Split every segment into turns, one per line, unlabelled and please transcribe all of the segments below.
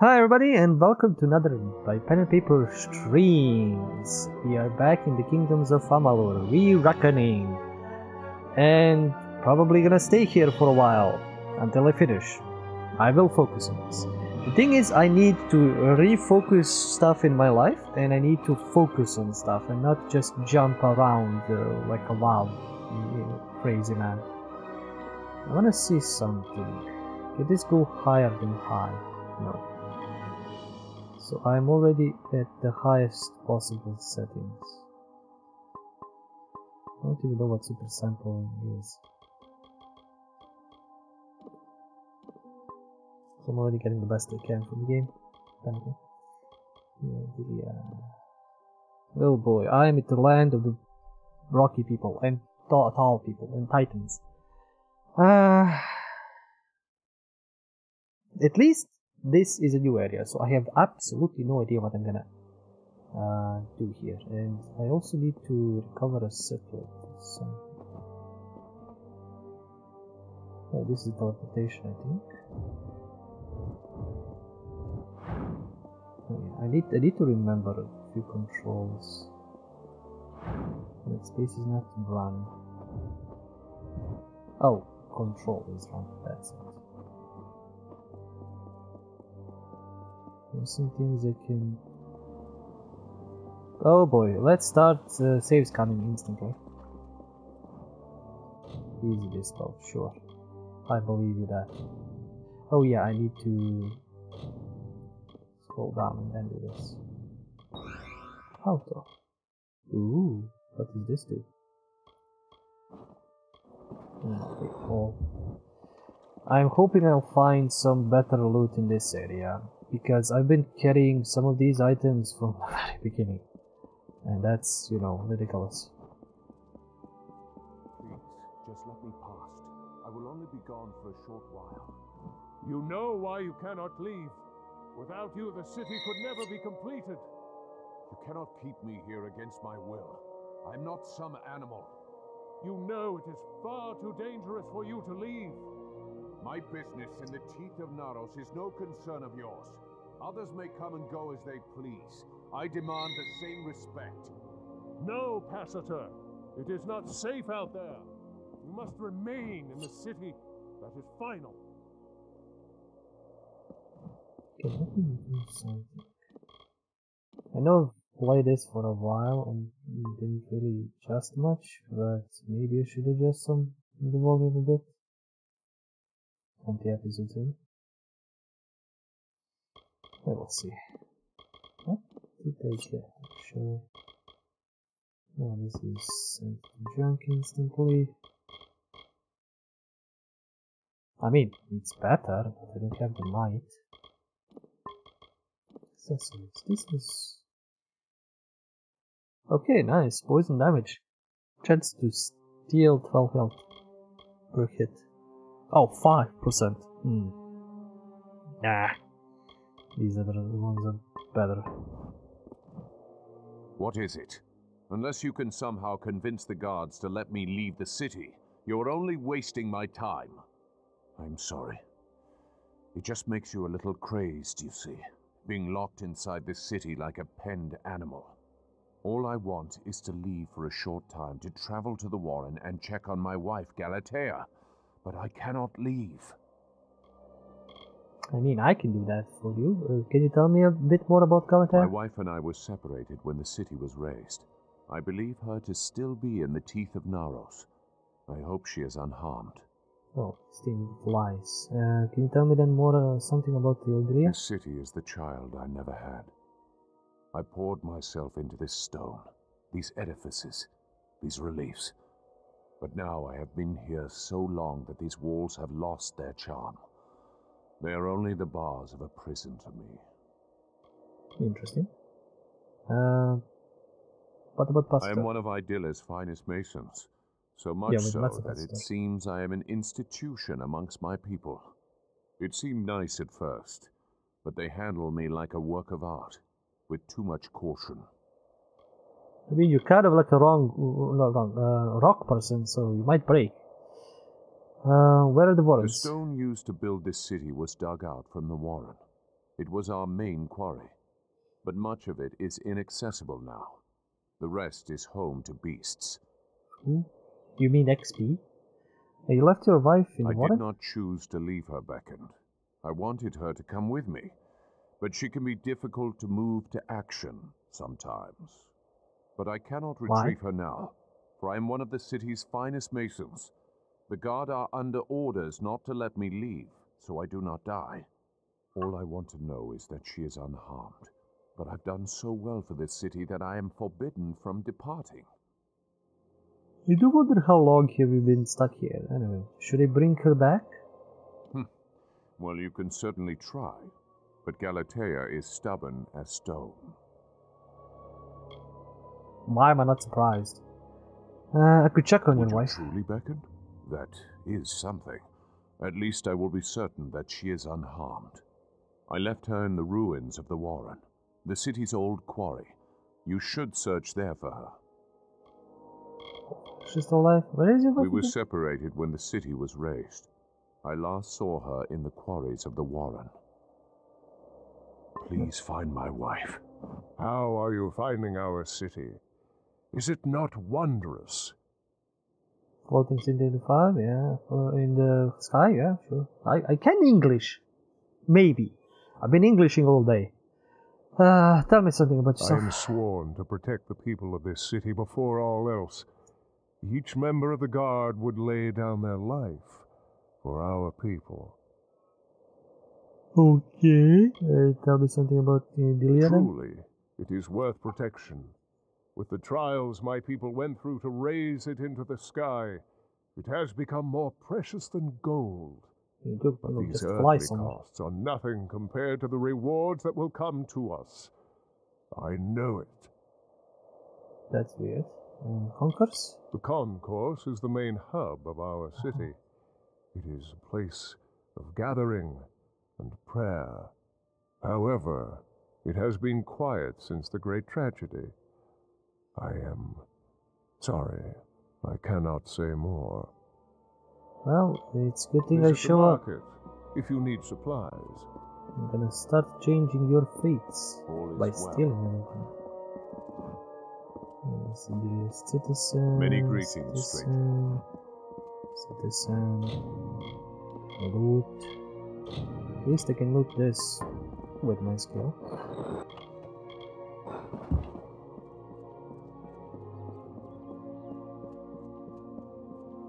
Hi everybody and welcome to another by Pen and Paper streams. We are back in the kingdoms of Amalur, re-reckoning, and probably gonna stay here for a while until I finish. I will focus on this. The thing is, I need to refocus stuff in my life, and I need to focus on stuff and not just jump around like a wild, crazy man. I wanna see something. Can this go higher than high? No. So I'm already at the highest possible settings. I don't even know what super sampling is. So I'm already getting the best I can from the game. Apparently. Oh boy, I am at the land of the rocky people and tall people and titans. At least this is a new area, so I have absolutely no idea what I'm gonna do here, and I also need to recover a circlet. So, this is teleportation, I think. Oh, yeah, I need to remember a few controls. That space is not run. Oh, control is run. That's it. There's some things I can... Oh boy, let's start saves coming instantly. Easy this spell, sure. I believe you that. Oh yeah, I need to scroll down and then do this. How to? Ooh, what does this do? I'm hoping I'll find some better loot in this area, because I've been carrying some of these items from the very beginning, and that's, you know, ridiculous.
Please, just let me past. I will only be gone for a short while. You know why you cannot leave. Without you, the city could never be completed. You cannot keep me here against my will. I'm not some animal. You know it is far too dangerous for you to leave. My business in the teeth of Naros is no concern of yours. Others may come and go as they please. I demand the same respect. No, Passator. It is not safe out there. You must remain in the city. That is final.
Okay, let me do something. I know I've played this for a while and didn't really adjust much, but maybe I should adjust the volume a bit. 20 episodes in. We'll see. What did I get? Actually, no, this is sent to junk instantly. I mean, it's better, but I don't have the might. Accessories. This is okay. Nice poison damage. Chance to steal 12 health per hit. Oh, 5%. Nah. These are the ones that are better.
What is it? Unless you can somehow convince the guards to let me leave the city, you're only wasting my time. I'm sorry. It just makes you a little crazed, you see, being locked inside this city like a penned animal. All I want is to leave for a short time to travel to the Warren and check on my wife, Galatea. But I cannot leave.
I mean, I can do that for you. Can you tell me a bit more about Galatea?
My wife and I were separated when the city was razed. I believe her to still be in the teeth of Naros. I hope she is unharmed.
Oh, steam flies. Can you tell me then more something about the Ildelia?
This city is the child I never had. I poured myself into this stone, these edifices, these reliefs. But now I have been here so long that these walls have lost their charm. They are only the bars of a prison to me.
Interesting. What about Pastor?
I am one of Idilla's finest masons, so much so that it seems I am an institution amongst my people. It seemed nice at first, but they handle me like a work of art, with too much caution.
I mean, you're kind of like a rock person, so you might break. Where are the Warrens?
The stone used to build this city was dug out from the Warren. It was our main quarry, but much of it is inaccessible now. The rest is home to beasts.
You mean XP? You left your wife in the
I
water?
did not choose to leave her, Beckoned. I wanted her to come with me, but she can be difficult to move to action sometimes. But I cannot retrieve her now, for I am one of the city's finest masons. The guard are under orders not to let me leave, so I do not die. All I want to know is that she is unharmed, but I've done so well for this city that I am forbidden from departing.
I do wonder how long have you been stuck here. Anyway, should I bring her back?
Well, you can certainly try, but Galatea is stubborn as stone.
Why am I not surprised? I could check on your
Would you
wife.
truly, Beckoned? That is something. At least I will be certain that she is unharmed. I left her in the ruins of the Warren, the city's old quarry. You should search there for her.
She's still alive? Where is your wife?
We were separated when the city was razed. I last saw her in the quarries of the Warren. Please find my wife.
How are you finding our city? Is it not wondrous?
Floating City in the fire, yeah. In the sky, yeah, sure. I can English. Maybe. I've been Englishing all day. Tell me something about yourself.
I am sworn to protect the people of this city before all else. Each member of the guard would lay down their life for our people.
Okay. Tell me something about Delia then?
Truly, it is worth protection. With the trials my people went through to raise it into the sky, it has become more precious than gold. But these earthly costs are nothing compared to the rewards that will come to us. I know it.
That's weird. Concourse?
The concourse is the main hub of our city. It is a place of gathering and prayer. However, it has been quiet since the great tragedy. I am sorry. I cannot say more.
Well, it's a good thing
Visit
I show up.
the market if you need supplies.
I'm gonna start changing your fates by stealing everything. Citizen.
Many greetings, stranger.
Citizen. Loot. At least I can loot this with my skill.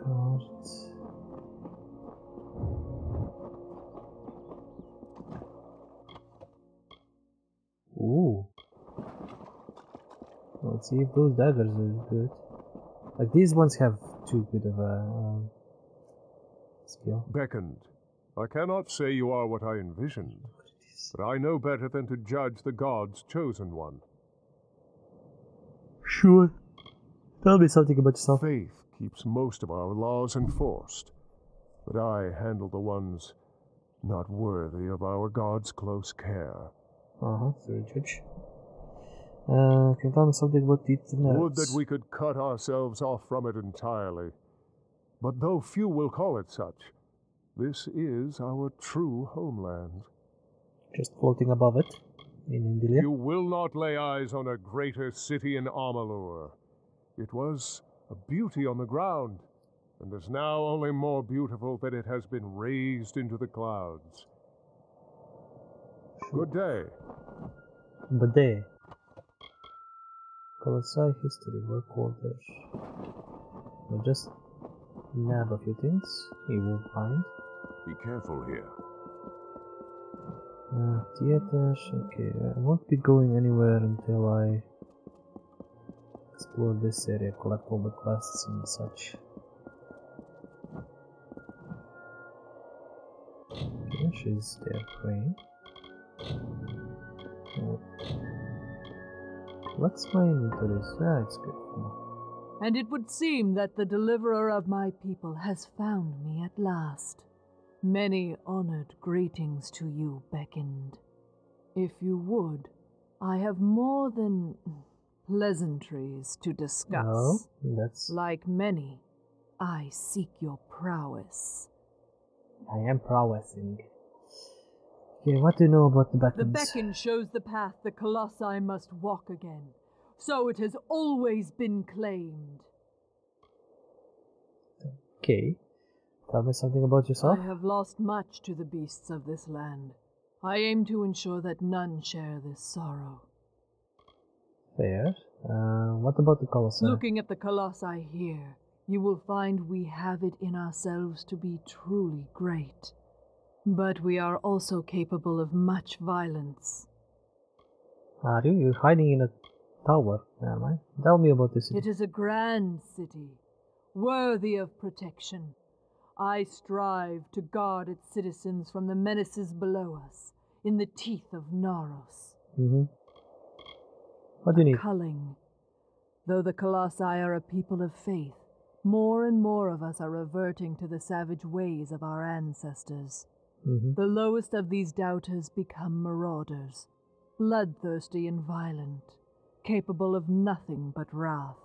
Cards. Ooh. Let's see if those daggers are good. Like these ones have too good of a skill.
Beckoned. I cannot say you are what I envisioned, but I know better than to judge the god's chosen one.
Sure. Tell me something about yourself.
Faith keeps most of our laws enforced, but I handle the ones not worthy of our god's close care.
Sorry, Judge. Can you tell me something about the
Would that we could cut ourselves off from it entirely. But though few will call it such, this is our true homeland.
Just floating above it, in India.
You will not lay eyes on a greater city in Amalur. It was a beauty on the ground, and is now only more beautiful that it has been raised into the clouds. Good day.
Good day. Colossi history, work orders. We'll just nab a few things. You will find.
Be careful here.
Theaters. Okay, I won't be going anywhere until I explore this area, collect all the quests and such. Okay, she's there praying. What's my inventory? It's good.
And it would seem that the deliverer of my people has found me at last. Many honored greetings to you, Beckoned. If you would, I have more than pleasantries to discuss.
Oh, that's...
Like many, I seek your prowess.
I am prowessing. Okay, what do you know about the
The
beacons?
beacon shows the path the Colossi must walk again. So it has always been claimed.
Okay. Tell me something about yourself.
I have lost much to the beasts of this land. I aim to ensure that none share this sorrow.
Fair. What about the Colossi?
Looking at the Colossi here, you will find we have it in ourselves to be truly great. But we are also capable of much violence.
Are you? You're hiding in a tower. Never mind. Tell me about this city.
It is a grand city, worthy of protection. I strive to guard its citizens from the menaces below us, in the teeth of Naros.
What do you need?
Culling. Though the Colossi are a people of faith, more and more of us are reverting to the savage ways of our ancestors. The lowest of these doubters become marauders, bloodthirsty and violent, capable of nothing but wrath.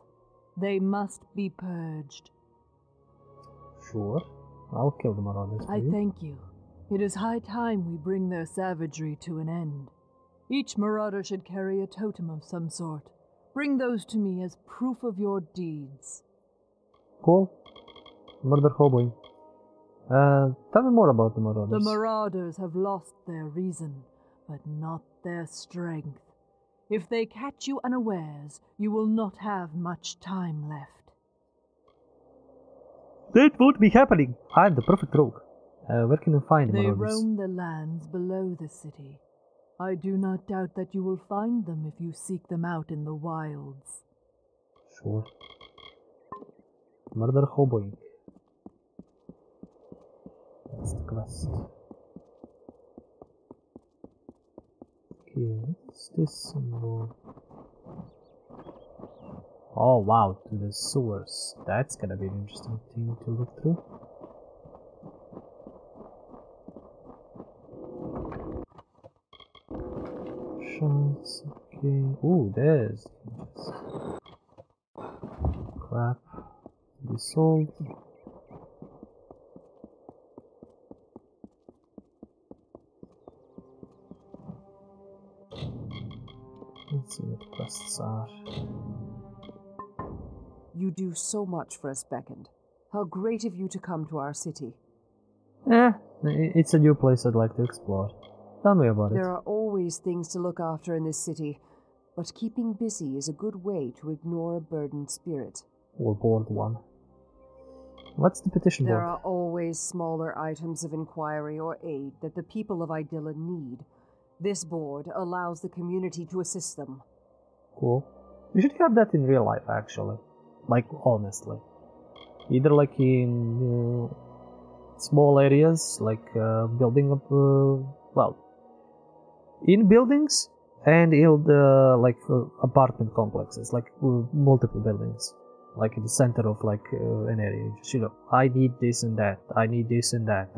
They must be purged.
Sure. I'll kill the marauders for
I
you.
thank you. It is high time we bring their savagery to an end. Each marauder should carry a totem of some sort. Bring those to me as proof of your deeds.
Cool. Murder hoboing. Tell me more about the marauders.
The marauders have lost their reason, but not their strength. If they catch you unawares, you will not have much time left.
That won't be happening. I'm the perfect rogue. Where can you find the
They
marauders?
roam the lands below the city. I do not doubt that you will find them if you seek them out in the wilds.
Sure. Murder hoboing. That's the quest. Okay, what's this symbol? Oh wow, to the sewers. That's gonna be an interesting thing to look through. Shots, okay. Ooh, there's crap. Be sold. Let's see what the quests are.
You do so much for us, Beckoned. How great of you to come to our city.
It's a new place I'd like to explore. Tell me about it.
There are always things to look after in this city, but keeping busy is a good way to ignore a burdened spirit.
Or board one. What's the petition
There
board?
are always smaller items of inquiry or aid that the people of Idylla need. This board allows the community to assist them.
Cool. You should have that in real life, actually. Like, honestly. Either like in small areas, like building up, well, in buildings and in the like apartment complexes, like multiple buildings, like in the center of like an area. Just, you know, I need this and that. I need this and that.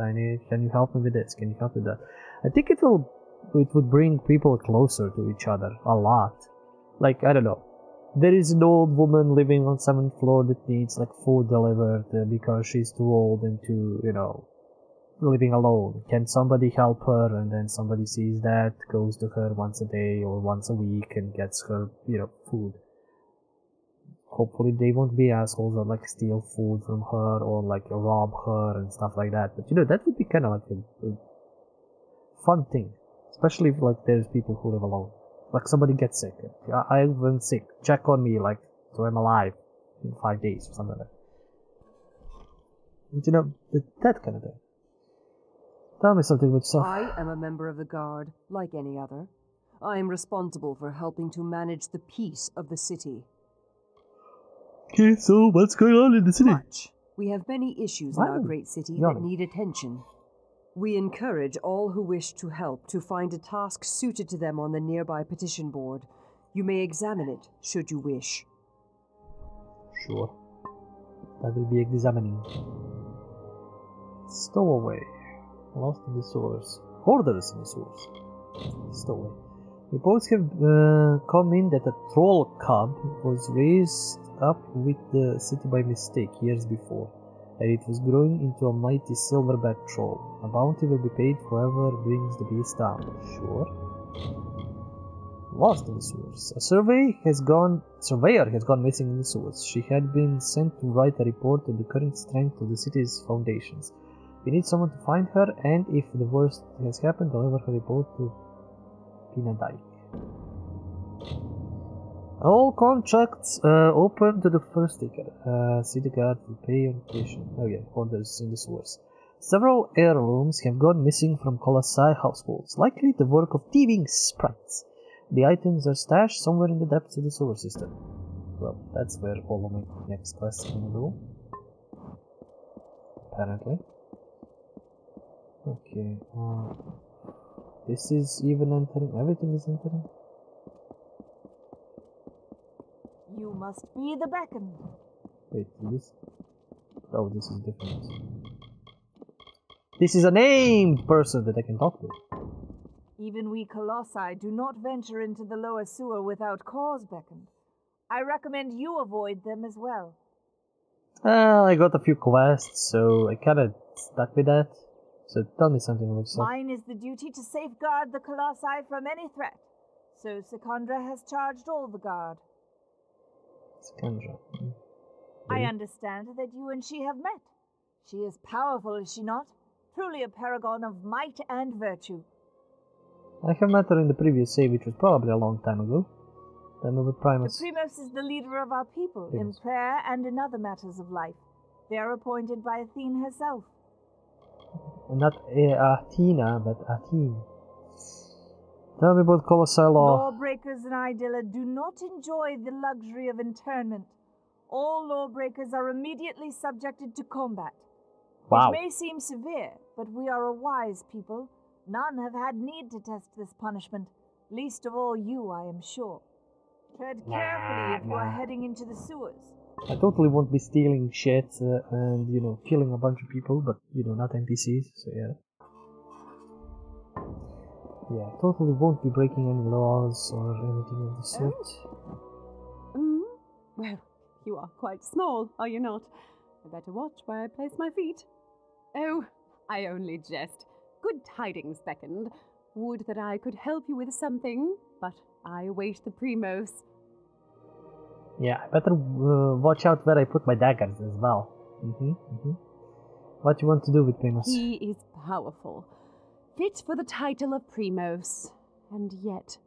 Can you help me with this? Can you help me with that? I think it would bring people closer to each other a lot. Like, I don't know. There is an old woman living on 7th floor that needs like food delivered because she's too old and too, you know, living alone. Can somebody help her? And then somebody sees that, goes to her once a day or once a week and gets her, you know, food. Hopefully they won't be assholes that like steal food from her or like rob her and stuff like that. But you know, that would be kind of like a fun thing. Especially if like there's people who live alone. Like somebody gets sick. I went sick. Check on me, like, so I'm alive in 5 days or something like that. But, you know, that kind of thing. Tell me something with yourself.
I am a member of the Guard, like any other. I am responsible for helping to manage the peace of the city.
Okay, so what's going on in the city?
Much. We have many issues in our great city that need attention. We encourage all who wish to help to find a task suited to them on the nearby petition board. You may examine it, should you wish.
Sure. I will be examining. Stowaway. Lost in the sewers. Hoarders in the sewers. Stowaway. Reports have come in that a troll cub was raised up with the city by mistake years before. and it was growing into a mighty silverback troll. A bounty will be paid for whoever brings the beast down. Sure. Lost in the sewers. A surveyor has gone missing in the sewers. She had been sent to write a report on the current strength of the city's foundations. We need someone to find her, and if the worst has happened, deliver her report to Pinadike. All contracts open to the first taker. City guard will pay your tuition. Okay, orders in the sewers. Several heirlooms have gone missing from Colossi households, likely the work of thieving sprites. The items are stashed somewhere in the depths of the sewer system. Well, that's where all of my next quests are gonna go. Apparently. Okay, this is even entering, everything is entering.
You must be the beckoned.
Wait, this? Oh, this is different. This is a named person that I can talk to.
Even we Colossi do not venture into the lower sewer without cause, beckoned. I recommend you avoid them as well.
I got a few quests, so I kinda stuck with that. So tell me something about yourself.
Mine is the duty to safeguard the Colossi from any threat. So Secondra has charged all the guard.
Secondra.
I understand that you and she have met. She is powerful, is she not? Truly a paragon of might and virtue.
I have met her in the previous save, which was probably a long time ago. Tell me about Primus.
The Primus is the leader of our people, in prayer and in other matters of life. They are appointed by Athene herself.
Not Athena, but Athene. Tell me about Colossi law.
Lawbreakers in Idylla do not enjoy the luxury of internment. All lawbreakers are immediately subjected to combat.
Wow.
It may seem severe, but we are a wise people. None have had need to test this punishment, least of all you, I am sure. Tread carefully if you are heading into the sewers.
I totally won't be stealing shit and, you know, killing a bunch of people, but, you know, not NPCs, so yeah. Yeah, totally won't be breaking any laws or anything of the sort.
Well, you are quite small, are you not? I better watch where I place my feet. Oh, I only jest. Good tidings, beckoned. Would that I could help you with something, but I await the Primos.
Yeah, I better watch out where I put my daggers as well. What you want to do with Primos?
He is powerful, fit for the title of Primos, and yet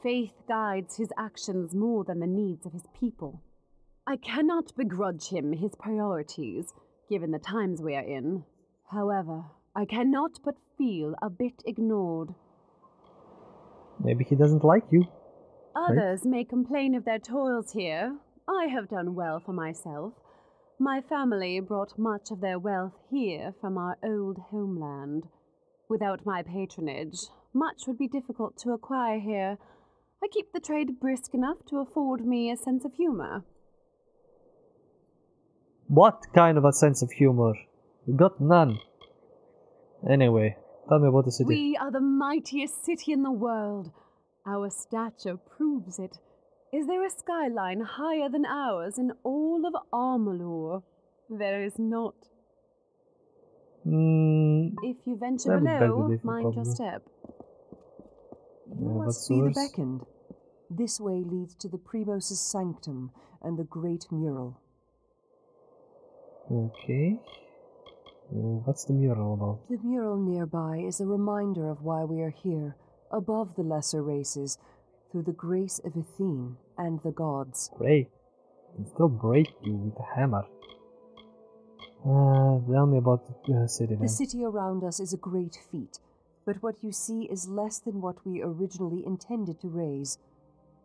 faith guides his actions more than the needs of his people. I cannot begrudge him his priorities, given the times we are in. However, I cannot but feel a bit ignored.
Maybe he doesn't like you.
Others may complain of their toils here. I have done well for myself. My family brought much of their wealth here from our old homeland. Without my patronage, much would be difficult to acquire here. I keep the trade brisk enough to afford me a sense of humor.
What kind of a sense of humor? We got none. Anyway, tell me about the city.
We are the mightiest city in the world. Our stature proves it. Is there a skyline higher than ours in all of Amalur? There is not. If you venture below, mind your step.
You must be the beckoned. This way leads to the Primos' sanctum and the great mural.
Okay. What's the mural about?
The mural nearby is a reminder of why we are here, above the lesser races, through the grace of Athene and the gods.
Great. I can still break you with a hammer. Tell me about the city then.
The city around us is a great feat, but what you see is less than what we originally intended to raise.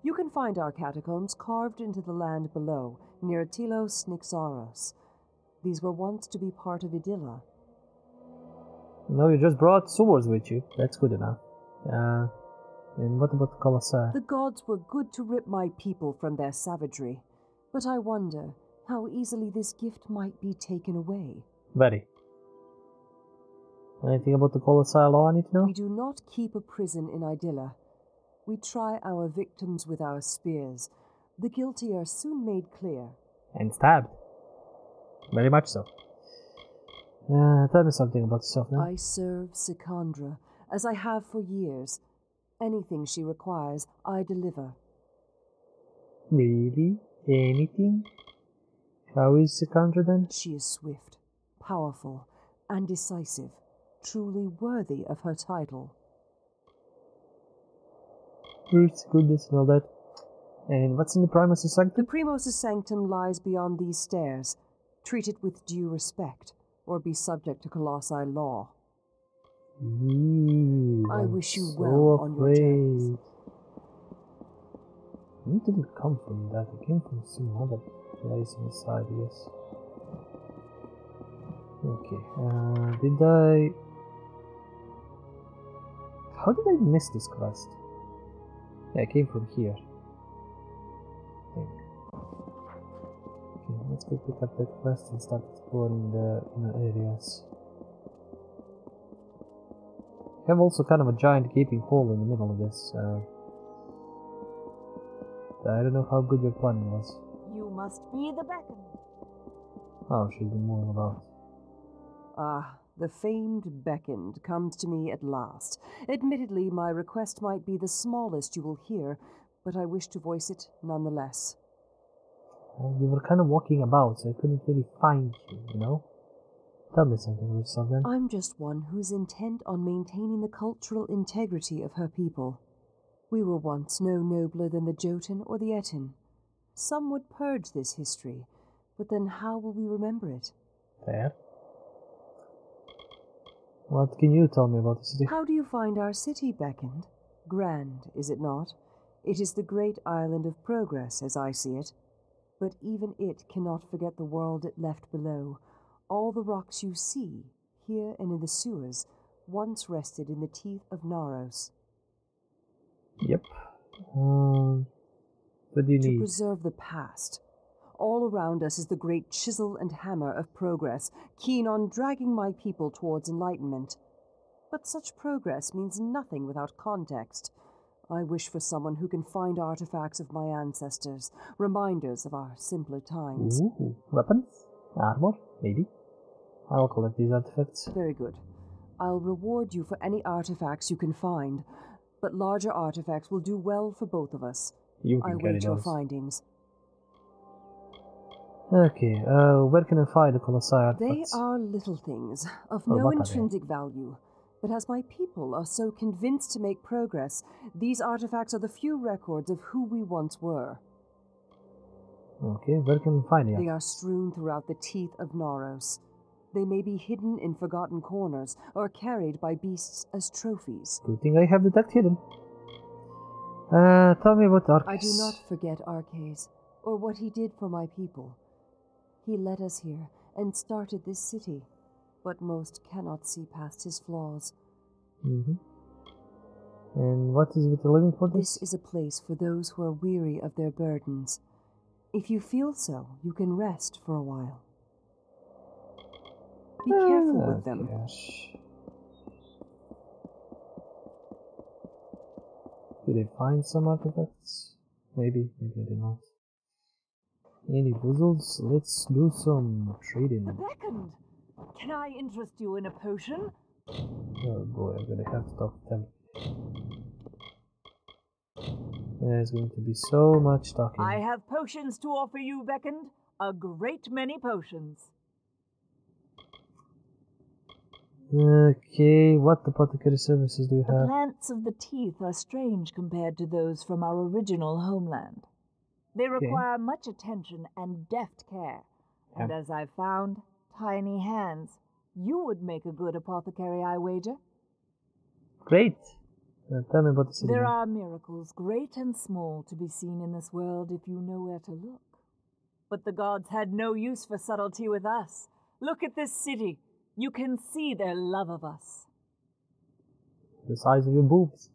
You can find our catacombs carved into the land below, near Atilos Nixaros. These were once to be part of Idylla.
No, you just brought swords with you. That's good enough. And what about Colossi?
The gods were good to rip my people from their savagery, but I wonder how easily this gift might be taken away.
Very. Anything about the Colossi law I need to know?
We do not keep a prison in Idylla. We try our victims with our spears. The guilty are soon made clear.
And stabbed. Very much so. Tell me something about yourself now.
I serve Sikandra, as I have for years. Anything she requires, I deliver.
Really? Anything? How is Sikandra then?
She is swift, powerful, and decisive, truly worthy of her title.
It's goodness and all that. And what's in the Primus' Sanctum?
The Primus' Sanctum lies beyond these stairs. Treat it with due respect, or be subject to Colossi law. I wish you well on your journeys.
It didn't come from that. It came from some other place on the side, yes. Okay, did I... How did I miss this quest? Yeah, it came from here. I think. Okay, let's go pick up that quest and start exploring the inner areas. We have also kind of a giant gaping hole in the middle of this. I don't know how good your planning was.
You must be the beckoned.
Oh, she's been moving about.
Ah, the famed beckoned comes to me at last. Admittedly, my request might be the smallest you will hear, but I wish to voice it nonetheless.
Well, you were kind of walking about, so I couldn't really find you, you know? Tell me something of yourself then.
I'm just one who's intent on maintaining the cultural integrity of her people. We were once no nobler than the Jotun or the Etin. Some would purge this history, but then how will we remember it?
Fair. What can you tell me about the city?
How do you find our city, Beckoned? Grand, is it not? It is the great island of progress, as I see it. But even it cannot forget the world it left below. All the rocks you see, here and in the sewers, once rested in the teeth of Naros.
Yep. What do you need?
To preserve the past. All around us is the great chisel and hammer of progress, keen on dragging my people towards enlightenment. But such progress means nothing without context. I wish for someone who can find artifacts of my ancestors, reminders of our simpler times.
Ooh, weapons? Armor? Maybe? I'll collect these artifacts.
Very good. I'll reward you for any artifacts you can find, but larger artifacts will do well for both of us.
You can
I
carry
wait your
those.
findings.
Okay, where can I find the Colossi
They
artifacts?
are little things, of
Oh,
no
what are they?
intrinsic value. But as my people are so convinced to make progress, these artifacts are the few records of who we once were.
Okay, where can I find the
They are
artifacts?
strewn throughout the teeth of Naros. They may be hidden in forgotten corners, or carried by beasts as trophies.
Good thing I have the duct hidden. Tell me about Arcus.
I do not forget Arcades, or what he did for my people. He led us here, and started this city, but most cannot see past his flaws.
And what is with the living quarters?
This is a place for those who are weary of their burdens. If you feel so, you can rest for a while. Be careful with them.
Gosh. Did I find some artifacts? Maybe I did not. Any puzzles? Let's do some trading.
The beckoned. Can I interest you in a potion?
Oh boy, I'm gonna have to talk to them. There's going to be so much talking.
I have potions to offer you, beckoned. A great many potions.
Okay, what apothecary services do you
The
have?
plants of the teeth are strange compared to those from our original homeland. They require much attention and deft care. And as I've found, tiny hands. You would make a good apothecary, I wager.
Great! Tell me about the city.
There are miracles, great and small, to be seen in this world if you know where to look. But the gods had no use for subtlety with us. Look at this city. You can see their love of us.
The size of your boobs.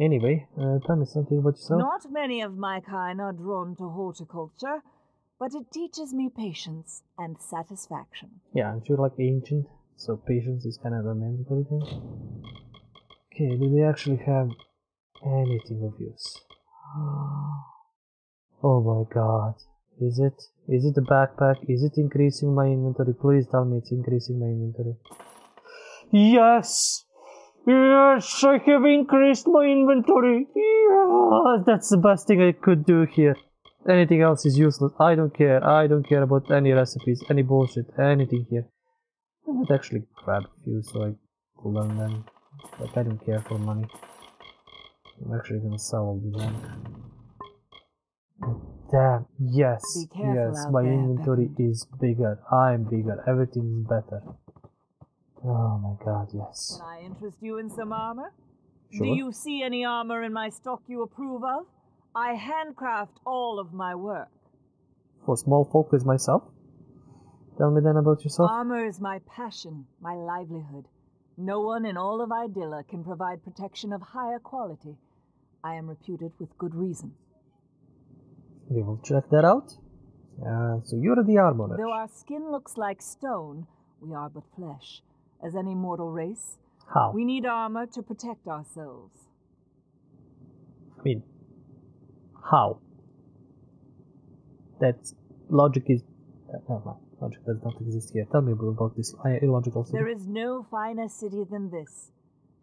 Anyway, tell me something about yourself.
Not many of my kind are drawn to horticulture, but it teaches me patience and satisfaction.
Yeah, aren't you like ancient? So patience is kind of a mandatory thing. Okay, do they actually have anything of use? Oh my god. Is it? Is it the backpack? Is it increasing my inventory? Please tell me it's increasing my inventory. Yes! Yes, I have increased my inventory. Yeah, that's the best thing I could do here. Anything else is useless. I don't care. I don't care about any recipes, any bullshit, anything here. I might actually grab a few so I can learn them. But I don't care for money. I'm actually gonna sell all these junk. Damn, yes, yes, my inventory is bigger. I'm bigger. Everything's better. Oh my god, yes.
Can I interest you in some armor?
Sure.
Do you see any armor in my stock you approve of? I handcraft all of my work.
For small folk as myself? Tell me then about yourself.
Armor is my passion, my livelihood. No one in all of Idylla can provide protection of higher quality. I am reputed with good reason.
We will check that out. So you're the armorer.
Though our skin looks like stone, we are but flesh. As any mortal race,
how?
We need armor to protect ourselves.
I mean, how? That logic is... logic does not exist here. Tell me about this illogical city.
There is no finer city than this.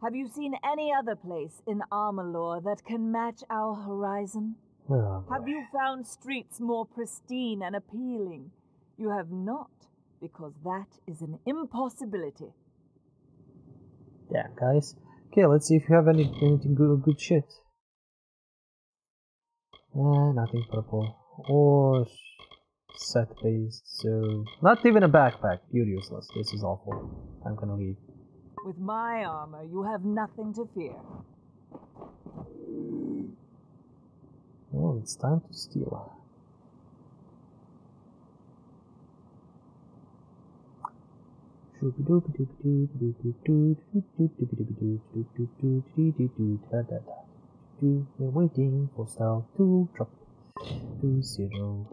Have you seen any other place in Amalur that can match our horizon?
Oh,
have you found streets more pristine and appealing? You have not, because that is an impossibility.
Yeah, guys. Okay, let's see if you have anything good shit. Nothing purple. Or set based, so... Not even a backpack. You're useless. This is awful. I'm gonna leave.
With my armor, you have nothing to fear.
Oh, it's time to steal. We're waiting for style to drop to 0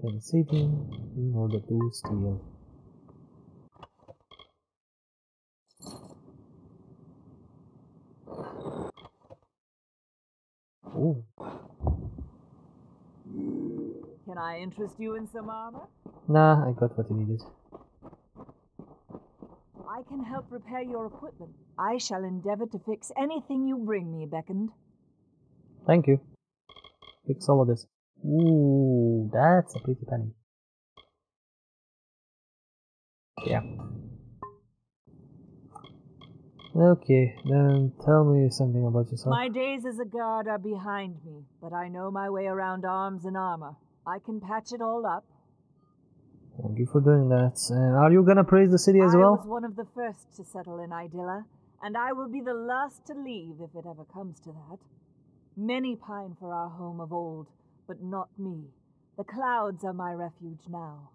and saving in order to steal. Oh.
Can I interest you in some armor?
Nah, I got what I needed.
I can help repair your equipment. I shall endeavor to fix anything you bring me, Beckoned.
Thank you. Fix all of this. Ooh, that's a pretty penny. Yeah. Okay, then tell me something about yourself.
My days as a guard are behind me, but I know my way around arms and armor. I can patch it all up.
Thank you for doing that. Are you gonna praise the city as well?
I was one of the first to settle in Idylla, and I will be the last to leave if it ever comes to that. Many pine for our home of old, but not me. The clouds are my refuge now.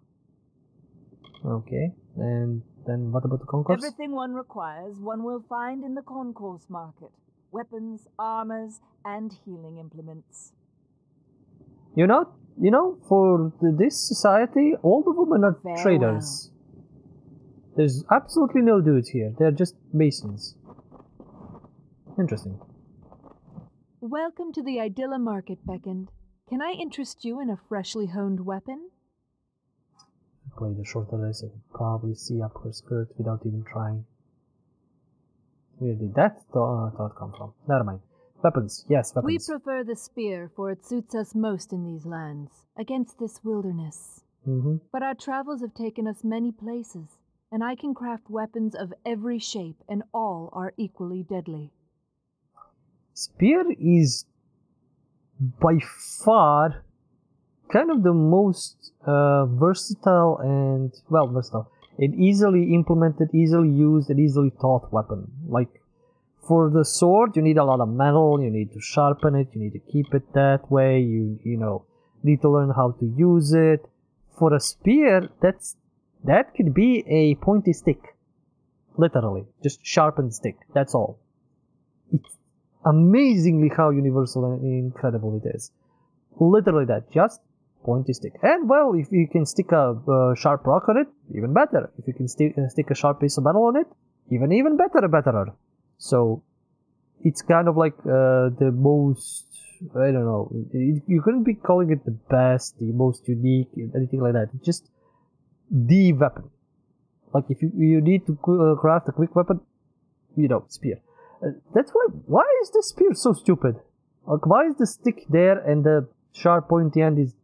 Okay, and then what about the concourse?
Everything one requires, one will find in the concourse market. Weapons, armors, and healing implements.
You know, for this society, all the women are
Farewell.
traders. There's absolutely no dudes here. They're just masons. Interesting.
Welcome to the Idylla Market, Beckoned. Can I interest you in a freshly honed weapon?
Play the shorter race, I could probably see up her skirt without even trying. Where did that thought come from? Never mind. Weapons, yes, weapons.
We prefer the spear, for it suits us most in these lands, against this wilderness. But our travels have taken us many places, and I can craft weapons of every shape, and all are equally deadly.
Spear is by far kind of the most versatile and, well, versatile. An easily implemented, easily used, and easily taught weapon. Like, for the sword, you need a lot of metal, you need to sharpen it, you need to keep it that way, you know, need to learn how to use it. For a spear, that could be a pointy stick. Literally. Just sharpened stick. That's all. It's amazingly how universal and incredible it is. Literally that. Just pointy stick. And, well, if you can stick a sharp rock on it, even better. If you can stick a sharp piece of metal on it, even better. So, it's kind of like the most I don't know. You couldn't be calling it the best, the most unique, anything like that. It's just the weapon. Like if you need to craft a quick weapon, you know, spear. That's why is the spear so stupid? Like why is the stick there and the sharp pointy end is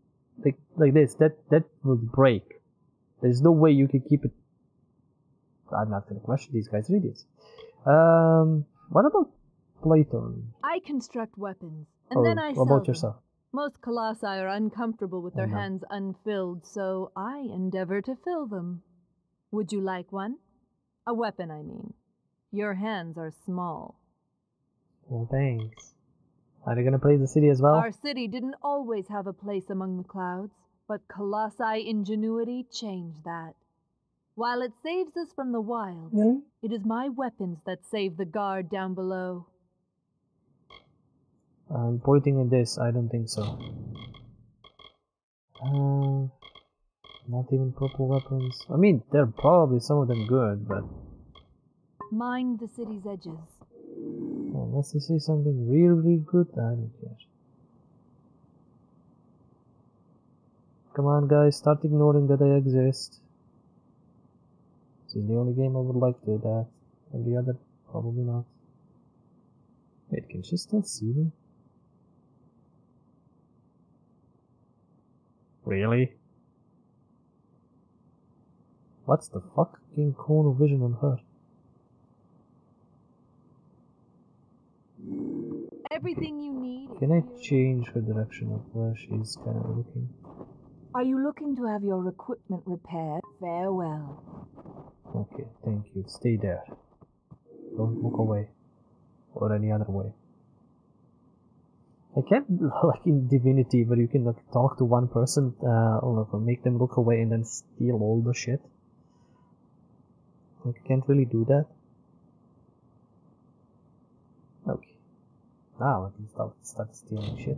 like this? That would break. There's no way you can keep it. I'm not gonna question these guys. Read this. What about Platon?
I construct weapons, and then I sell
about
them.
yourself?
Most colossi are uncomfortable with their hands unfilled, so I endeavor to fill them. Would you like one? A weapon, I mean. Your hands are small.
Well, thanks. Are they gonna praise the city as well?
Our city didn't always have a place among the clouds, but colossi ingenuity changed that. While it saves us from the wilds, it is my weapons that save the guard down below.
I'm pointing at this. I don't think so. Not even purple weapons. I mean, they're probably some of them good, but
mind the city's edges.
Unless they say something really good, I don't care. Come on, guys, start ignoring that I exist. This is the only game I would like to do that. And the other, probably not. Wait, can she still see me? Really? What's the fucking cone of vision on her?
Everything you need.
Can I change her direction of where she's kind of looking?
Are you looking to have your equipment repaired? Farewell.
Okay, thank you. Stay there. Don't look away. Or any other way. I can't, like in Divinity, where you can like talk to one person, or make them look away and then steal all the shit. Like, I can't really do that. Okay. Now I can start stealing shit.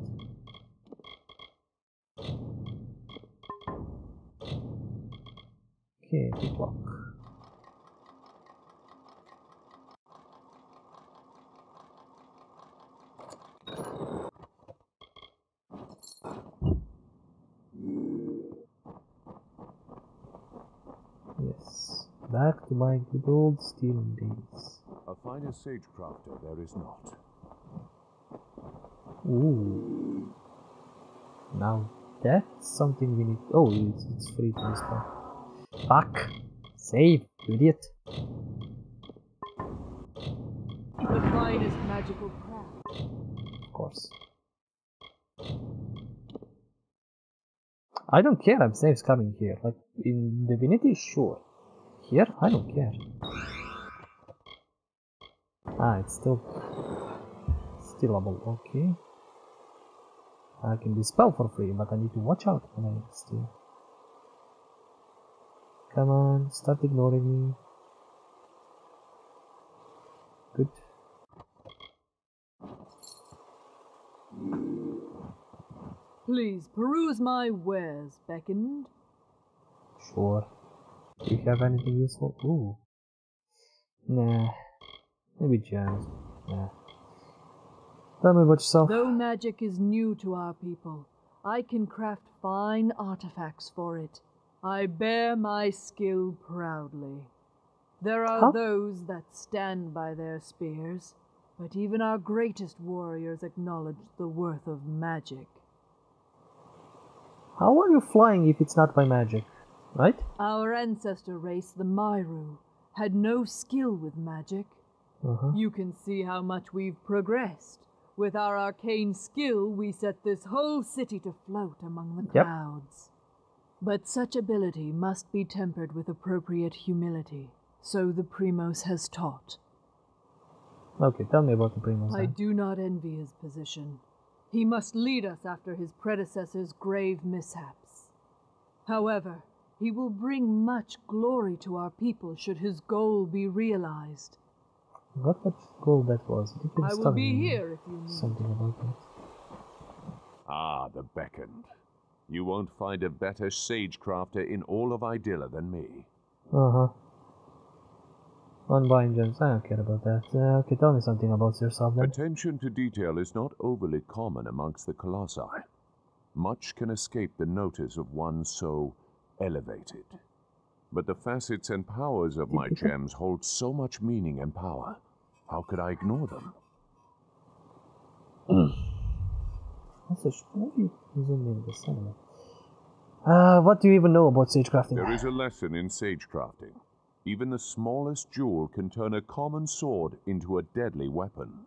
Okay, good luck. Yes, back to my good old stealing days.
A finer sagecrafter there is not.
Ooh. Now that's something we need. Oh, it's free to install. Fuck! Save, you idiot!
The finest magical craft.
Of course. I don't care if Snape's coming here. Like, in Divinity, sure. Here, I don't care. Ah, it's still stealable, okay. I can dispel for free, but I need to watch out when I steal. Come on, start ignoring me. Good.
Please peruse my wares, beckoned.
Sure. Do you have anything useful? Ooh. Nah. Maybe gems. Nah. Tell me about yourself.
Though magic is new to our people, I can craft fine artifacts for it. I bear my skill proudly. There are those that stand by their spears, but even our greatest warriors acknowledge the worth of magic.
How are you flying if it's not by magic, right?
Our ancestor race, the Myru, had no skill with magic. You can see how much we've progressed. With our arcane skill, we set this whole city to float among the clouds. But such ability must be tempered with appropriate humility, so the Primos has taught.
Okay, tell me about the Primos.
I do not envy his position. He must lead us after his predecessor's grave mishaps. However, he will bring much glory to our people should his goal be realized.
What goal that was?
I will be here if you need
something about that.
Ah, the beckoned. You won't find a better sagecrafter in all of Idylla than me.
Unbind gems. I don't care about that. Okay, tell me something about yourself then.
Attention to detail is not overly common amongst the colossi. Much can escape the notice of one so elevated. But the facets and powers of my gems hold so much meaning and power. How could I ignore them?
What do you even know about sagecrafting?
There is a lesson in sagecrafting. Even the smallest jewel can turn a common sword into a deadly weapon.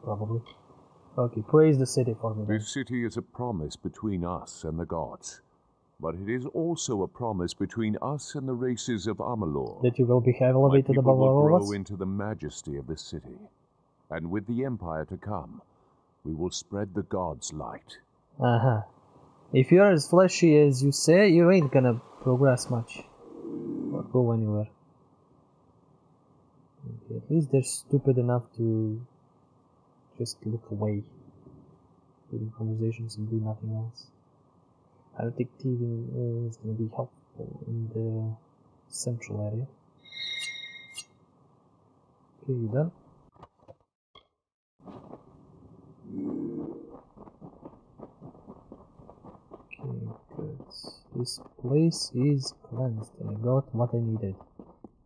Probably. Okay, praise the city for me then.
This city is a promise between us and the gods. But it is also a promise between us and the races of Amalur.
That you will be elevated above
will
all of
grow
us?
into the majesty of the city. And with the empire to come, we will spread the gods' light.
Uh-huh. If you're as fleshy as you say, you ain't gonna progress much. Or go anywhere. Okay, at least they're stupid enough to just look away during conversations and do nothing else. I don't think TV is going to be helpful in the central area. Okay, you done? Okay, good. This place is cleansed and I got what I needed,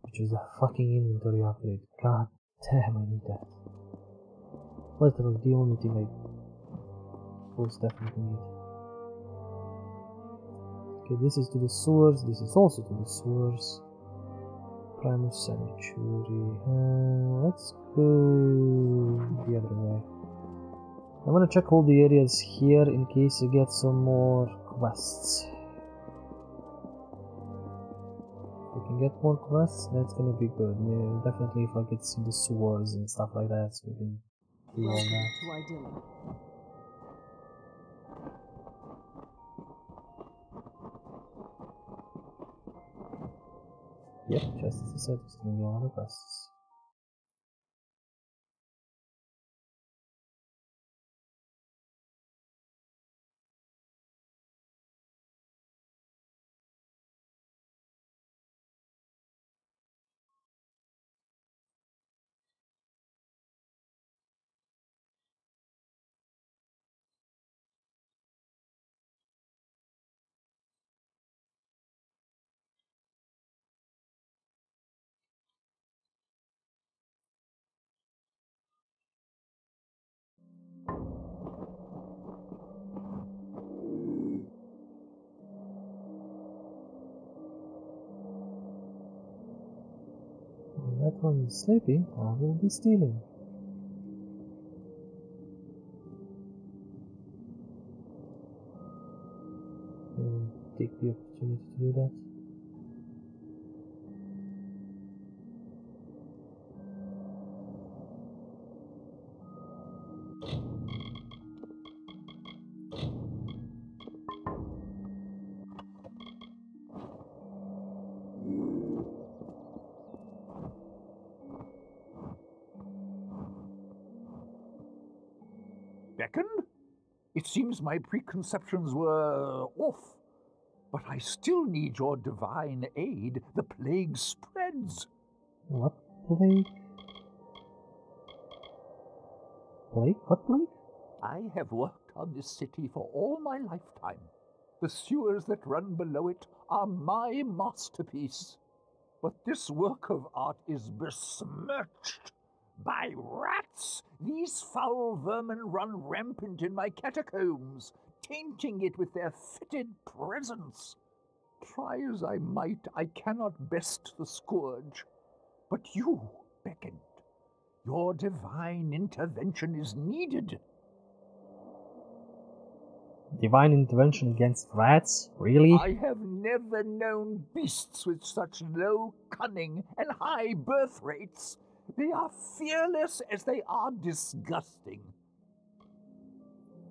which is a fucking inventory upgrade. God damn, I need that. Literally the only thing I most definitely need. Okay, this is to the sewers, this is also to the sewers. Primus Sanctuary. Let's go the other way. I want to check all the areas here in case I get some more quests. If we can get more quests, that's gonna be good. Yeah, definitely if I get to the sewers and stuff like that, so we can do all that. Yep, just as I said, it's gonna be a lot of quests. That one is sleeping, I will be stealing. Take the opportunity to do that.
Beckon? It seems my preconceptions were off. But I still need your divine aid. The plague spreads.
What plague? Plague? What plague?
I have worked on this city for all my lifetime. The sewers that run below it are my masterpiece. But this work of art is besmirched by rats. These foul vermin run rampant in my catacombs, tainting it with their fetid presence. Try as I might, I cannot best the scourge. But you, Beckon, your divine intervention is needed.
Divine intervention against rats? Really?
I have never known beasts with such low cunning and high birth rates. They are fearless as they are disgusting.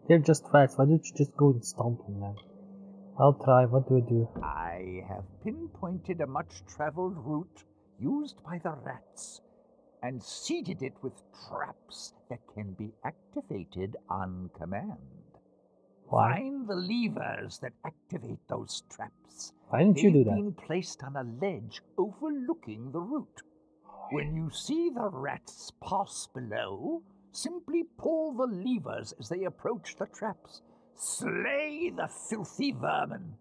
They're just rats, why don't you just go and stomp on them? I'll try, what do I do?
I have pinpointed a much-traveled route used by the rats and seeded it with traps that can be activated on command.
Why?
Find the levers that activate those traps.
Why didn't you do that?
They've been placed on a ledge overlooking the route. When you see the rats pass below, simply pull the levers as they approach the traps. Slay the filthy vermin.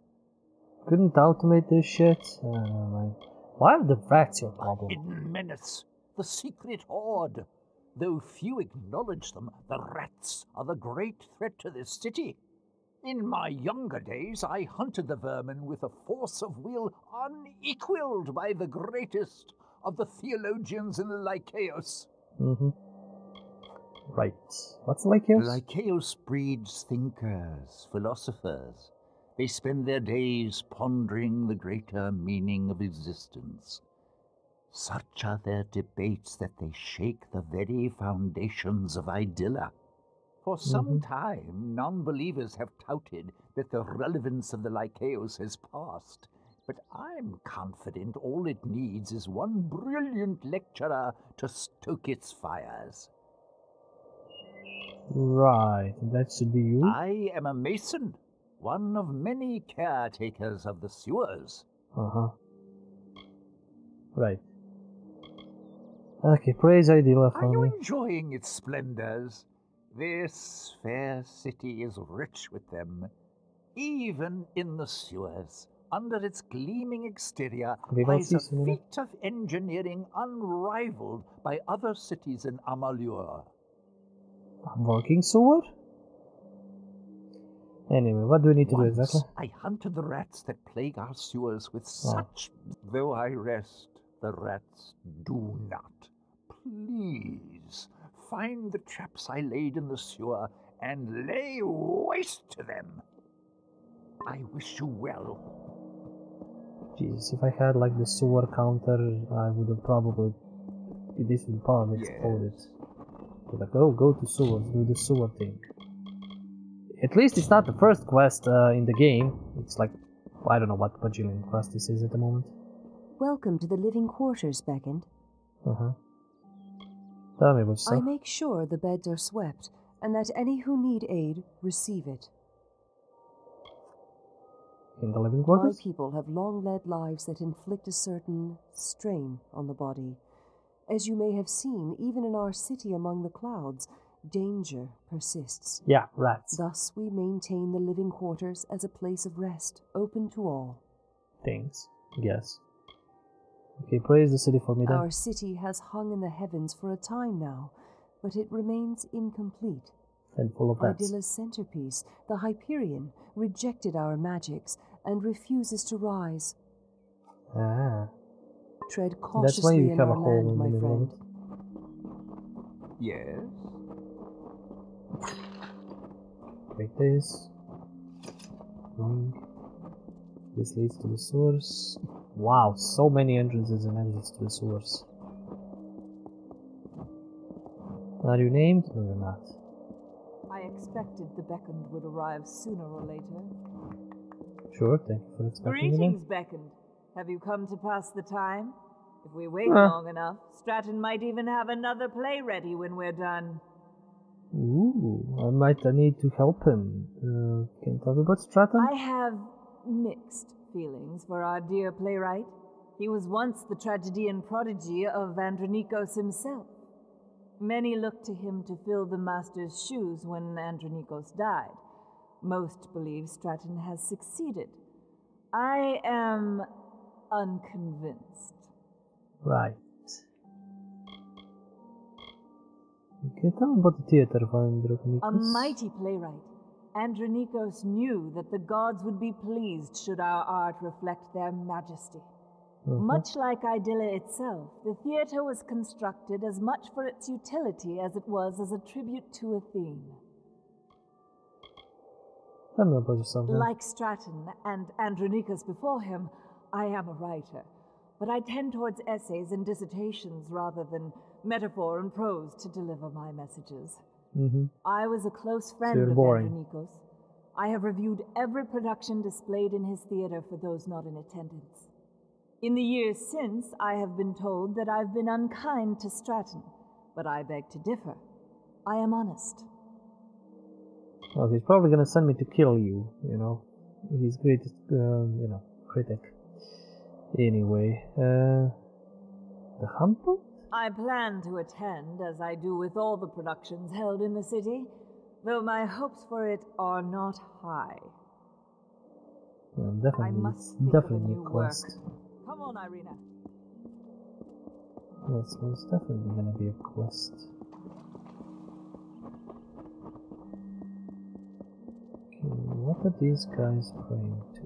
Couldn't automate this shit? Why are the rats your problem?
Hidden menace, the secret horde. Though few acknowledge them, the rats are the great threat to this city. In my younger days, I hunted the vermin with a force of will unequaled by the greatest of the theologians in Lycaeus.
Right. What's Lycaeus?
Lycaeus breeds thinkers, philosophers. They spend their days pondering the greater meaning of existence. Such are their debates that they shake the very foundations of Idylla. For some time, non-believers have touted that the relevance of the Lycaeus has passed, but I'm confident all it needs is one brilliant lecturer to stoke its fires.
Right, that should be you.
I am a mason, one of many caretakers of the sewers.
Right. Okay, praise Idylla for
Are you
me.
enjoying its splendors? This fair city is rich with them. Even in the sewers, under its gleaming exterior, lies a feat of engineering unrivaled by other cities in Amalur.
A working sewer? Anyway, what do we need to do exactly?
I hunted the rats that plague our sewers with such... Though I rest, the rats do not. Please, find the traps I laid in the sewer and lay waste to them. I wish you well.
Jesus, if I had like the sewer counter, I would have probably... This would probably explode it. Like, oh, go to sewers, do the sewer thing. At least it's not the first quest in the game. It's like, I don't know what bajillion quest this is at the moment.
Welcome to the living quarters, Beckend.
Tell me what's
I make sure the beds are swept, and that any who need aid receive it.
In the living quarters?
My people have long led lives that inflict a certain strain on the body. As you may have seen, even in our city among the clouds, danger persists.
Yeah, rats.
Thus we maintain the living quarters as a place of rest, open to all.
Thanks. Yes. Okay, praise the city for me then.
Our city has hung in the heavens for a time now, but it remains incomplete.
And full of rats.
Idylla's centerpiece, the Hyperion, rejected our magics and refuses to rise. Tread cautiously in our land, my friend.
Yes?
Break this. This leads to the sewers. Wow, so many entrances and exits to the sewers. Are you named? No, you're not.
I expected the Beckend would arrive sooner or later.
Sure, thank you for expecting me.
Greetings, Beckend. Have you come to pass the time? If we wait long enough, Stratton might even have another play ready when we're done.
Ooh, I might need to help him. Can you tell me about Stratton?
I have mixed feelings for our dear playwright. He was once the tragedian prodigy of Andronikos himself. Many looked to him to fill the master's shoes when Andronikos died. Most believe Stratton has succeeded. I am unconvinced.
Right. Okay, tell me about the theater of Andronikos.
A mighty playwright. Andronikos knew that the gods would be pleased should our art reflect their majesty. Much like Idylla itself, the theater was constructed as much for its utility as it was as a tribute to Athene.
Tell me about yourself then.
Like Stratton and Andronikos before him, I am a writer, but I tend towards essays and dissertations rather than metaphor and prose to deliver my messages. I was a close friend of Andronikos. I have reviewed every production displayed in his theater for those not in attendance. In the years since, I have been told that I've been unkind to Stratton, but I beg to differ. I am honest.
Well, he's probably gonna send me to kill you, you know. His greatest, critic. Anyway, the humble?
I plan to attend, as I do with all the productions held in the city, though my hopes for it are not high.
Yeah,
I must think of a new work. Come on, Irina.
Yes, there's definitely gonna be a quest. Okay, what are these guys praying to?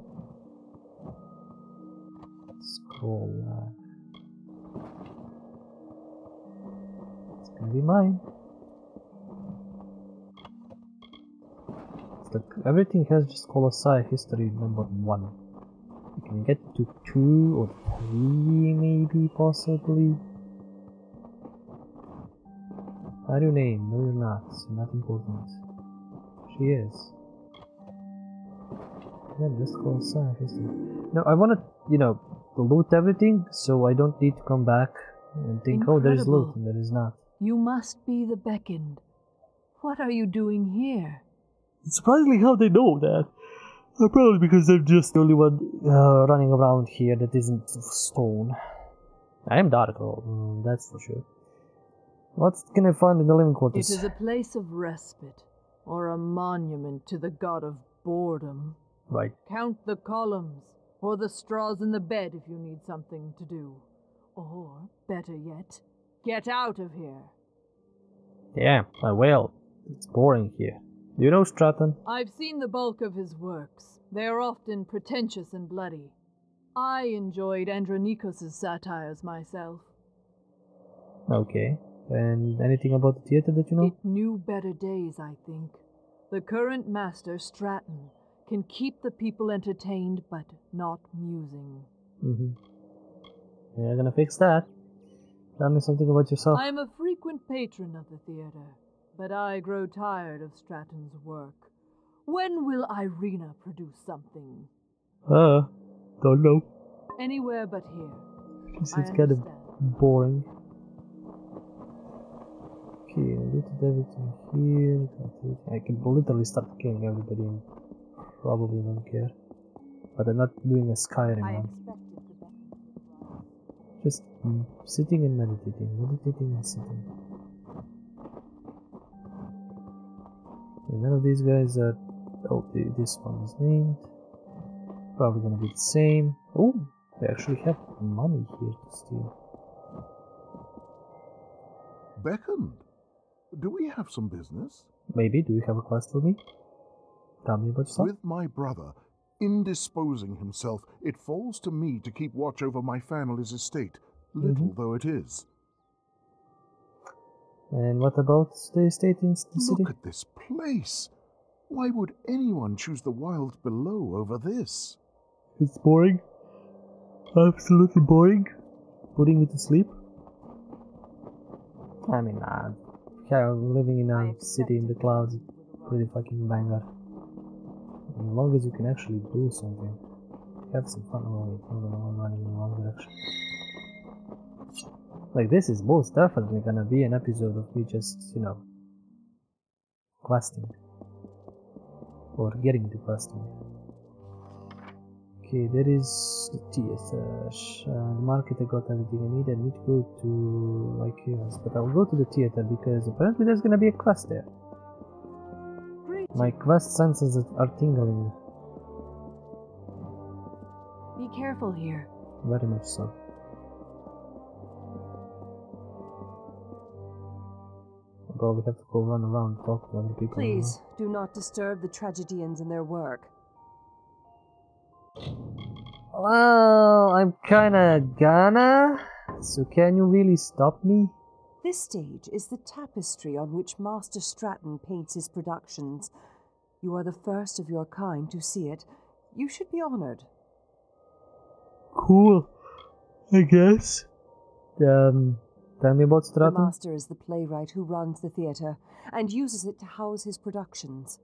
Scroll lag. It's gonna be mine. It's like everything has just Colossi history number 1. You can get to 2 or 3 maybe, possibly. Are you named? No, you're not. You're not important. She is. Yeah, just Colossi history. No, I wanna, loot everything, so I don't need to come back and think,
Incredible.
oh, there's loot, and there is not.
You must be the beckoned. What are you doing here?
It's surprisingly how they know that. Probably because they're just the only one running around here that isn't stone. I am dark, that's for sure. What can I find in the living quarters?
It is a place of respite, or a monument to the god of boredom.
Right.
Count the columns, or the straws in the bed if you need something to do. Or, better yet, get out of here.
Yeah, I will. It's boring here. Do you know Stratton?
I've seen the bulk of his works. They are often pretentious and bloody. I enjoyed Andronikos' satires myself.
Okay. And anything about the theater that you know?
It knew better days, I think. The current master, Stratton, can keep the people entertained, but not musing.
You're gonna fix that. Tell me something about yourself.
I am a frequent patron of the theater, but I grow tired of Stratton's work. When will Irina produce something?
Don't know.
Anywhere but here.
She seems kind of boring. Okay, I looted everything here. I can literally start killing everybody and probably don't care. But I'm not doing a Skyrim one. Just sitting and meditating and sitting. And none of these guys are... Oh, this one is named. Probably gonna be the same. Oh, they actually have money here to steal.
Beckoned? Do we have some business?
Maybe. Do you have a quest for me? Tell me about yourself.
With my brother indisposing himself, it falls to me to keep watch over my family's estate, little though it is.
And what about the estate in the city?
Look at this place. Why would anyone choose the wild below over this?
It's boring. Absolutely boring. Putting me to sleep. I mean, living in a city in the clouds is pretty fucking banger. And as long as you can actually do something, have some fun. Oh wait, I'm running in the wrong direction. Like, this is most definitely gonna be an episode of me just, questing. Or getting to questing. Okay, there is the theater. The market, I got everything I need. I need to go to Lycaeus, but I'll go to the theater because apparently there's gonna be a quest there. My quest senses are tingling.
Be careful here.
Very much so. I'll probably have to go run around and talk to other people.
Please, do not disturb the tragedians in their work.
Well, I'm kinda gonna. So can you really stop me?
This stage is the tapestry on which Master Stratton paints his productions. You are the first of your kind to see it. You should be honored.
Cool, I guess. Tell me about Stratton.
The master is the playwright who runs the theatre and uses it to house his productions.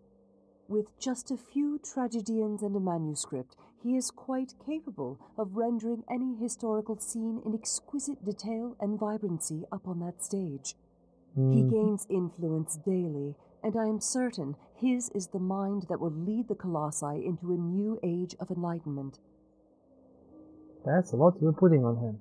With just a few tragedians and a manuscript, he is quite capable of rendering any historical scene in exquisite detail and vibrancy up on that stage. He gains influence daily, and I am certain his is the mind that will lead the Colossi into a new age of enlightenment.
That's a lot you're putting on him.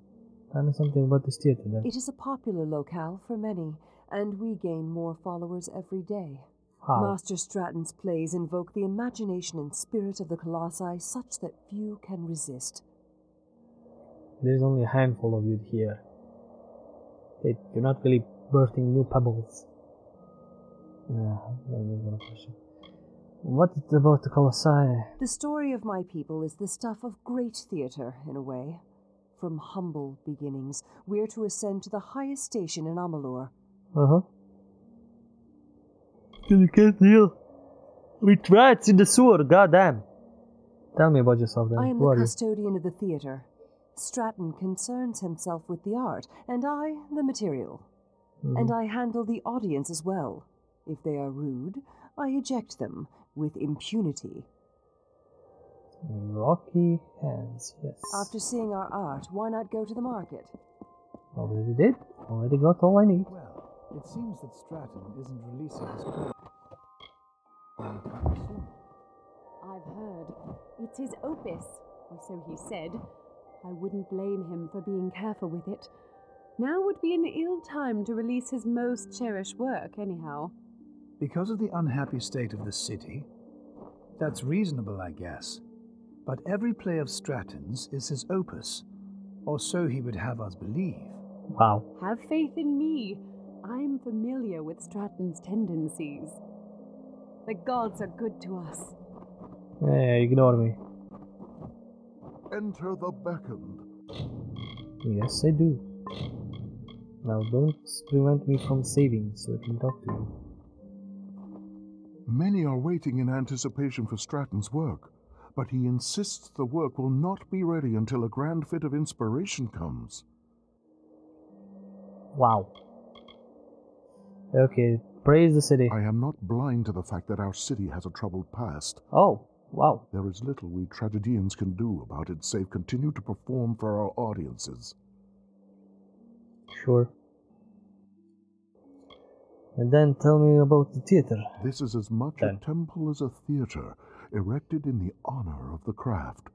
Tell me something about this theater then.
It is a popular locale for many, and we gain more followers every day.
How?
Master Stratton's plays invoke the imagination and spirit of the Colossi such that few can resist.
There's only a handful of you here. You're not really birthing new pebbles. What about the Colossi?
The story of my people is the stuff of great theatre, in a way. From humble beginnings, we're to ascend to the highest station in Amalur.
You can't deal with rats in the sewer, goddamn. Tell me about yourself then.
I am the custodian of the theatre. Stratton concerns himself with the art, and I the material. And I handle the audience as well. If they are rude, I eject them with impunity.
Rocky hands, yes.
After seeing our art, why not go to the market?
Already did. Already got all I need.
Well, it seems that Stratton isn't releasing his play anytime soon.
I've heard. It's his opus, or so he said. I wouldn't blame him for being careful with it. Now would be an ill time to release his most cherished work, anyhow.
Because of the unhappy state of the city? That's reasonable, I guess. But every play of Stratton's is his opus, or so he would have us believe.
Wow.
Have faith in me. I'm familiar with Stratton's tendencies. The gods are good to us.
Hey, ignore me.
Enter the beckoned.
Yes, I do. Now don't prevent me from saving so I can talk to you.
Many are waiting in anticipation for Stratton's work, but he insists the work will not be ready until a grand fit of inspiration comes.
Wow. Okay, praise the city.
I am not blind to the fact that our city has a troubled past.
Oh, wow.
There is little we tragedians can do about it save continue to perform for our audiences.
Sure. And then tell me about the theater.
This is as much a temple as a theater, erected in the honor of the craft.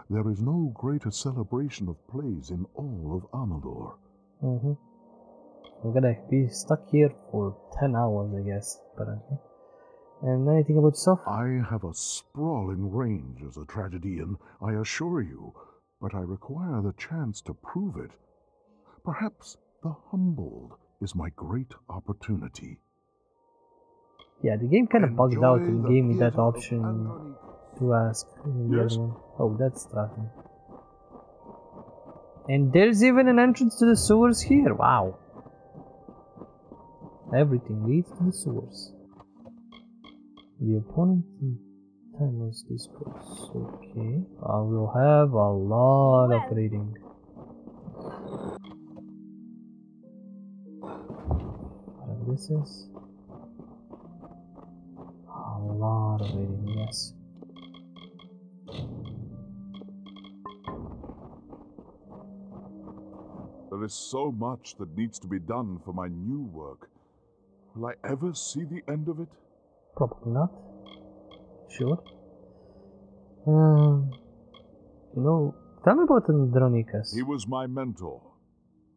There is no greater celebration of plays in all of Amalur.
I'm gonna be stuck here for 10 hours, I guess, apparently. And anything about yourself?
I have a sprawling range as a tragedian, I assure you, but I require the chance to prove it. Perhaps the humbled is my great opportunity.
Yeah, the game kind of bugged out and gave me that option to ask the other one. Oh, that's Stratton. And there's even an entrance to the sewers here. Wow. Everything leads to the sewers. The opponent timeless discourse. Okay. I will have a lot of reading. Whatever this is. A lot of reading, yes.
There is so much that needs to be done for my new work. Will I ever see the end of it?
Probably not. Sure. You know, tell me about Andronicus.
He was my mentor.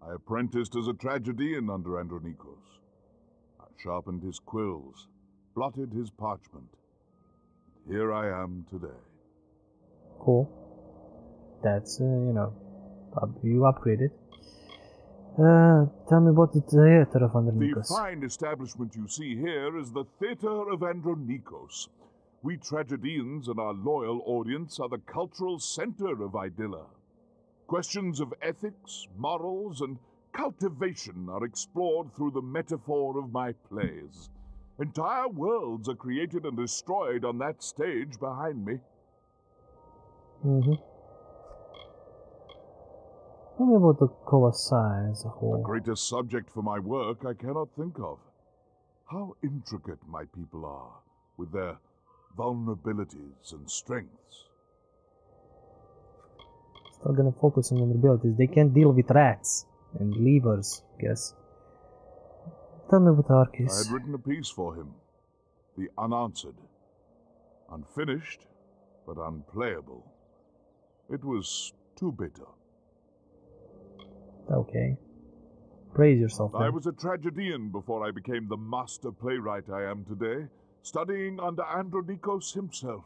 I apprenticed as a tragedian under Andronicus. I sharpened his quills, blotted his parchment. Here I am today.
Cool. That's, you know, you upgraded. Tell me about the theater of Andronicus.
The fine establishment you see here is the Theatre of Andronicus. We tragedians and our loyal audience are the cultural center of Idylla. Questions of ethics, morals, and cultivation are explored through the metaphor of my plays. Entire worlds are created and destroyed on that stage behind me.
Tell me about the Colossi as a whole.
The greatest subject for my work I cannot think of. How intricate my people are, with their vulnerabilities and strengths.
Still gonna focus on vulnerabilities. They can't deal with rats and levers, I guess. Tell me what arc
I
is.
had written a piece for him. The Unanswered. Unfinished, but unplayable. It was too bitter.
Okay. Praise yourself then.
I was a tragedian before I became the master playwright I am today, studying under Andronikos himself.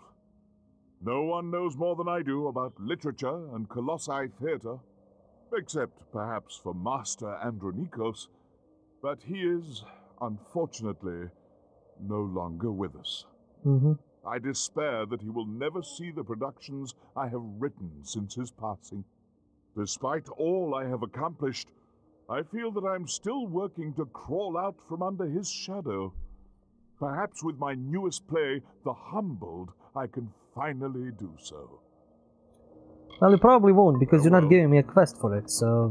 No one knows more than I do about literature and colossi theatre, except perhaps for Master Andronikos, but he is, unfortunately, no longer with us. I despair that he will never see the productions I have written since his passing. Despite all I have accomplished, I feel that I am still working to crawl out from under his shadow. Perhaps with my newest play, The Humbled, I can finally do so.
Well, you probably won't, because you're not giving me a quest for it, so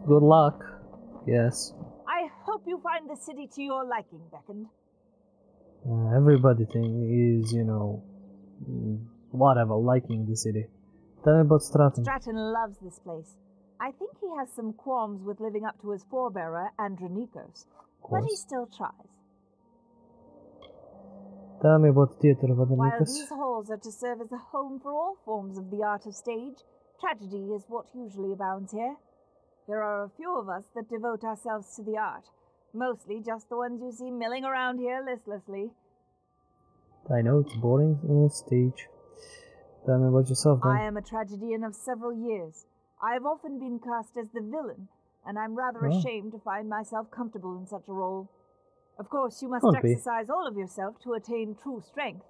good luck. Yes.
I hope you find the city to your liking, Beckend.
Everybody is, you know, whatever, liking the city. Tell me about Stratton.
Stratton loves this place. I think he has some qualms with living up to his forebearer, Andronikos, but he still tries.
Tell me about the theatre of
While
Andronikos.
these halls are to serve as a home for all forms of the art of stage, tragedy is what usually abounds here. There are a few of us that devote ourselves to the art, mostly just the ones you see milling around here listlessly.
I know, it's boring on stage. Tell me about yourself then.
I am a tragedian of several years. I have often been cast as the villain, and I'm rather ashamed to find myself comfortable in such a role. Of course, you must exercise all of yourself to attain true strength.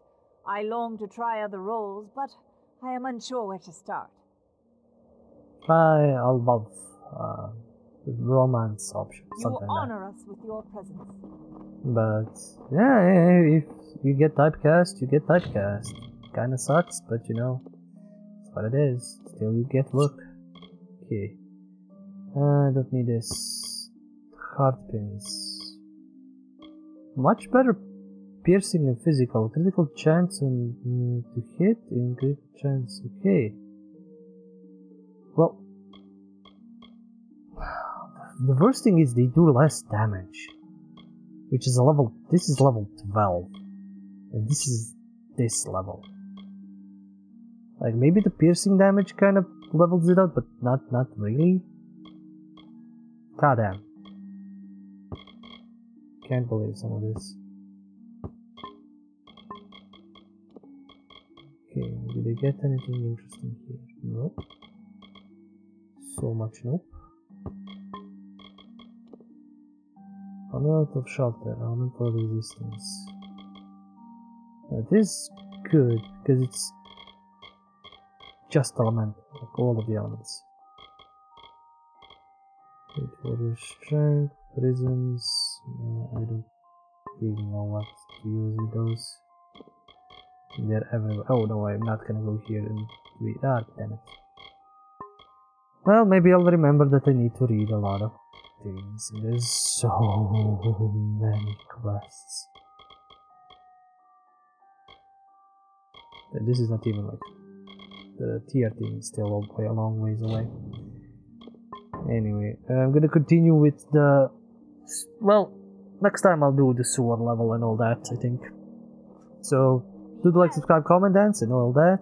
I long to try other roles, but I am unsure where to start.
I love romance options.
You will honor us with your presence.
But yeah, if you get typecast, you get typecast. Kinda sucks, but you know, it's what it is. Still, you get work. Okay. I don't need this. Heart pins. Much better piercing and physical. Critical chance on to hit and critical chance. Okay. Well, the worst thing is they do less damage, which is a level. This is level 12, and this is this level. Like maybe the piercing damage kind of levels it out, but not really. God damn. Can't believe some of this. Okay, did I get anything interesting here? Nope. So much nope. Amount of shelter, element of resistance. That is good because it's just element, like all of the elements. Wait for strength, prisms. Yeah, I don't really know what to use with those. They're everywhere. Oh no, I'm not gonna go here and read that. Damn it. Well, maybe I'll remember that I need to read a lot of things. And there's so many quests. And this is not even like the tier thing is still a long ways away. Anyway, I'm gonna continue with the. Well, next time I'll do the sewer level and all that, I think. So, do like, subscribe, comment, dance, and all that.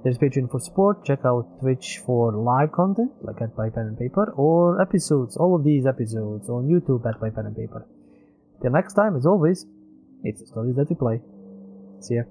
There's Patreon for support. Check out Twitch for live content, like at By Pen and Paper, or episodes, all of these episodes on YouTube at By Pen and Paper. Till next time, as always, it's the stories that we play. See ya.